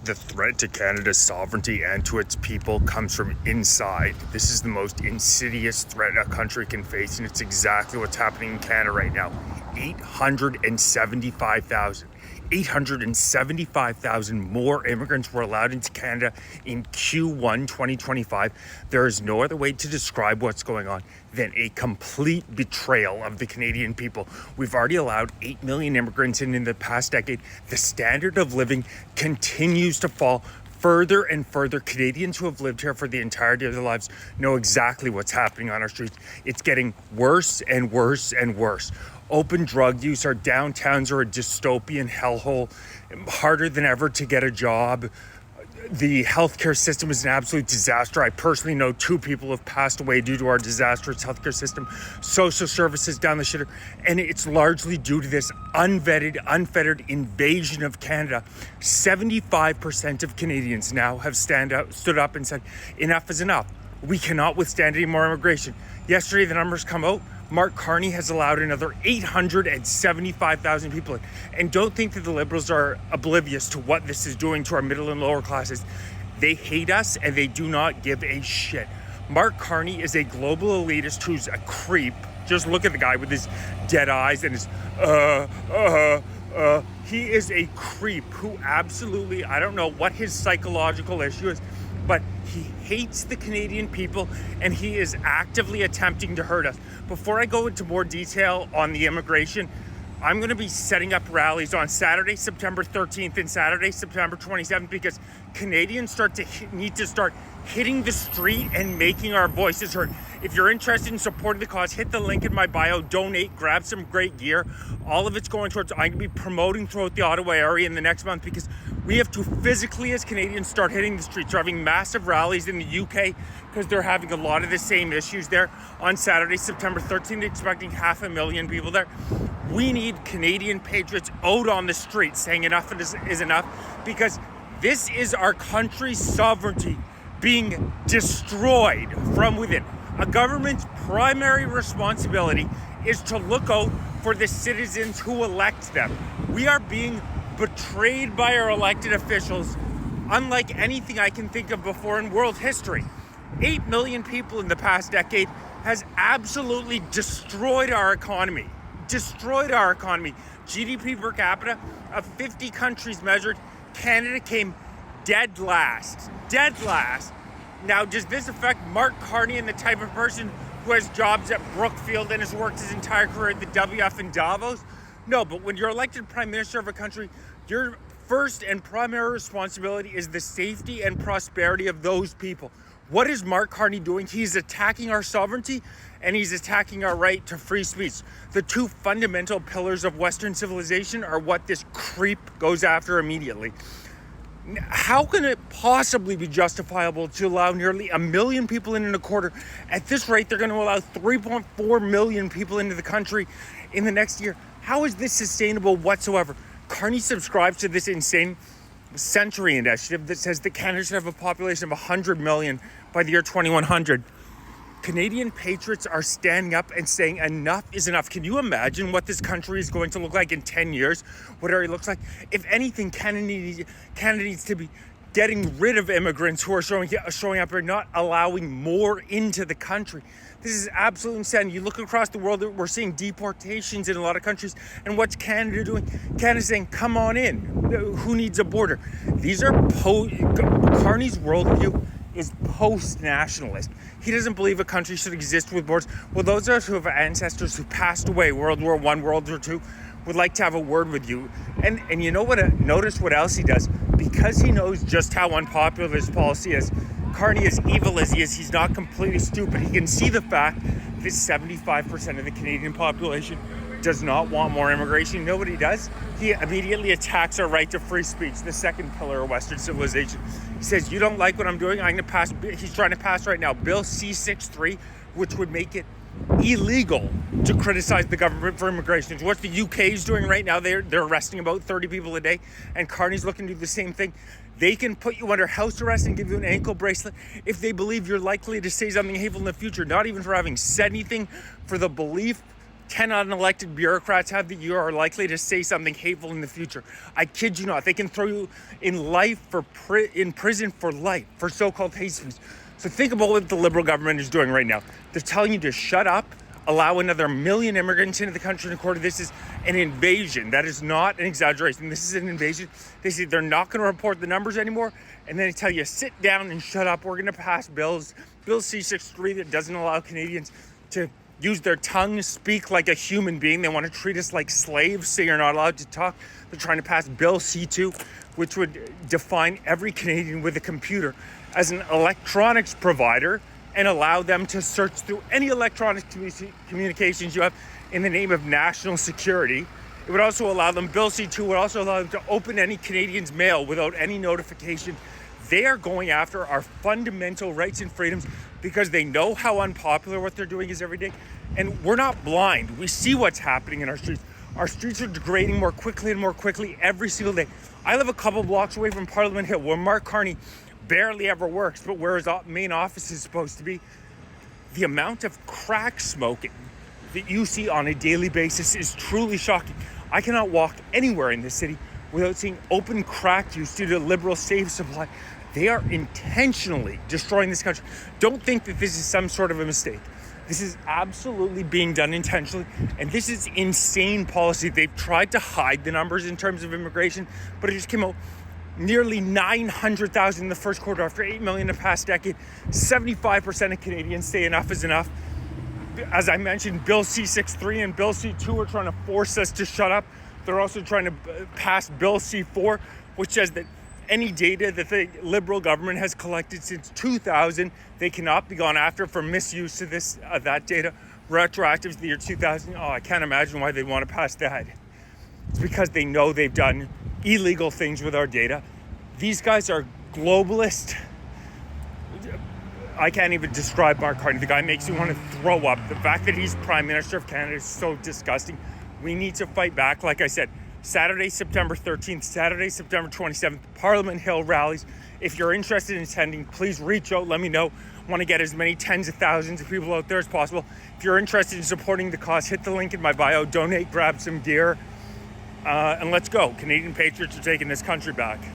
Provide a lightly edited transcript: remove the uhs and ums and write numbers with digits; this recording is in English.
The threat to Canada's sovereignty and to its people comes from inside. This is the most insidious threat a country can face, and it's exactly what's happening in Canada right now. 875,000 more immigrants were allowed into Canada in Q1 2025. There is no other way to describe what's going on than a complete betrayal of the Canadian people. We've already allowed 8 million immigrants in the past decade. The standard of living continues to fall further and further. Canadians who have lived here for the entirety of their lives know exactly what's happening on our streets. It's getting worse and worse and worse. Open drug use, our downtowns are a dystopian hellhole, harder than ever to get a job. The healthcare system is an absolute disaster. I personally know 2 people have passed away due to our disastrous healthcare system. Social services down the shitter. And it's largely due to this unvetted, unfettered invasion of Canada. 75% of Canadians now have stood up and said, enough is enough. We cannot withstand any more immigration. Yesterday, the numbers come out. Mark Carney has allowed another 875,000 people in. And don't think that the Liberals are oblivious to what this is doing to our middle and lower classes. They hate us and they do not give a shit. Mark Carney is a global elitist who's a creep. Just look at the guy with his dead eyes and his he is a creep who absolutely, I don't know what his psychological issue is, but he hates the Canadian people and he is actively attempting to hurt us. Before I go into more detail on the immigration, I'm going to be setting up rallies on Saturday, September 13th and Saturday, September 27th, because Canadians need to start hitting the street and making our voices heard. If you're interested in supporting the cause, hit the link in my bio, donate, grab some great gear. All of it's going towards, I'm going to be promoting throughout the Ottawa area in the next month, because we have to physically, as Canadians, start hitting the streets. We're having massive rallies in the UK because they're having a lot of the same issues there. On Saturday, September 13th, expecting 500,000 people there. We need Canadian patriots out on the street saying enough is enough, because this is our country's sovereignty being destroyed from within. A government's primary responsibility is to look out for the citizens who elect them. We are being betrayed by our elected officials unlike anything I can think of before in world history. 8 million people in the past decade has absolutely destroyed our economy. GDP per capita of 50 countries measured, Canada came dead last. Now, does this affect Mark Carney and the type of person who has jobs at Brookfield and has worked his entire career at the WF in Davos? No, but when you're elected prime minister of a country, your first and primary responsibility is the safety and prosperity of those people. What is Mark Carney doing? He's attacking our sovereignty and he's attacking our right to free speech. The 2 fundamental pillars of Western civilization are what this creep goes after immediately. How can it possibly be justifiable to allow nearly 1 million people in a quarter? At this rate, they're going to allow 3.4 million people into the country in the next year. How is this sustainable whatsoever? Carney subscribes to this insane century initiative that says that Canada should have a population of 100 million by the year 2100. Canadian patriots are standing up and saying enough is enough. Can you imagine what this country is going to look like in 10 years? What it looks like? If anything, Canada needs to be getting rid of immigrants who are showing up here, not allowing more into the country. This is absolutely insane. You look across the world, we're seeing deportations in a lot of countries. And what's Canada doing? Canada's saying, come on in. Who needs a border? These are Carney's worldview is post-nationalist. He doesn't believe a country should exist with borders. Well, those of us who have ancestors who passed away, World War I, World War II, would like to have a word with you. And you know what? Notice what else he does. Because he knows just how unpopular his policy is, Carney, as evil as he is, he's not completely stupid. He can see the fact that 75% of the Canadian population does not want more immigration. You know what he does? He immediately attacks our right to free speech, the second pillar of Western civilization. He says, you don't like what I'm doing? He's trying to pass right now Bill C-63, which would make it illegal to criticize the government for immigration. It's what the UK is doing right now. They're arresting about 30 people a day, and Carney's looking to do the same thing. They can put you under house arrest and give you an ankle bracelet if they believe you're likely to say something hateful in the future, not even for having said anything, for the belief 10 unelected bureaucrats have that you are likely to say something hateful in the future. I kid you not. They can throw you in prison for life for so-called hate speech. So think about what the Liberal government is doing right now. They're telling you to shut up, allow another 1 million immigrants into the country in a quarter. This is an invasion. That is not an exaggeration. This is an invasion. They say they're not going to report the numbers anymore. And then they tell you, sit down and shut up. We're going to pass bills. Bill C-63 that doesn't allow Canadians to use their tongue, speak like a human being. They want to treat us like slaves, so you're not allowed to talk. They're trying to pass Bill C-2, which would define every Canadian with a computer as an electronics provider and allow them to search through any electronic communications you have in the name of national security. It would also allow them, Bill C-2 would also allow them to open any Canadian's mail without any notification. They are going after our fundamental rights and freedoms because they know how unpopular what they're doing is every day. And we're not blind. We see what's happening in our streets. Our streets are degrading more quickly and more quickly every single day. I live a couple blocks away from Parliament Hill, where Mark Carney barely ever works, but where his main office is supposed to be. The amount of crack smoking that you see on a daily basis is truly shocking. I cannot walk anywhere in this city without seeing open crack use due to Liberal safe supply. They are intentionally destroying this country. Don't think that this is some sort of a mistake. This is absolutely being done intentionally, and this is insane policy. They've tried to hide the numbers in terms of immigration, but it just came out nearly 900,000 in the first quarter after 8 million in the past decade. 75% of Canadians say enough is enough. As I mentioned, Bill C-63 and Bill C-2 are trying to force us to shut up. They're also trying to pass Bill C-4, which says that any data that the Liberal government has collected since 2000, they cannot be gone after for misuse of that data retroactive to the year 2000. Oh, I can't imagine why they'd want to pass that. It's because they know they've done illegal things with our data. These guys are globalist. I can't even describe Mark Carney. The guy makes you want to throw up. The fact that he's Prime Minister of Canada is so disgusting. We need to fight back. Like I said, Saturday, September 13th, Saturday, September 27th, Parliament Hill rallies. If you're interested in attending, please reach out. Let me know. I want to get as many tens of thousands of people out there as possible. If you're interested in supporting the cause, hit the link in my bio. Donate, grab some gear, and let's go. Canadian Patriots are taking this country back.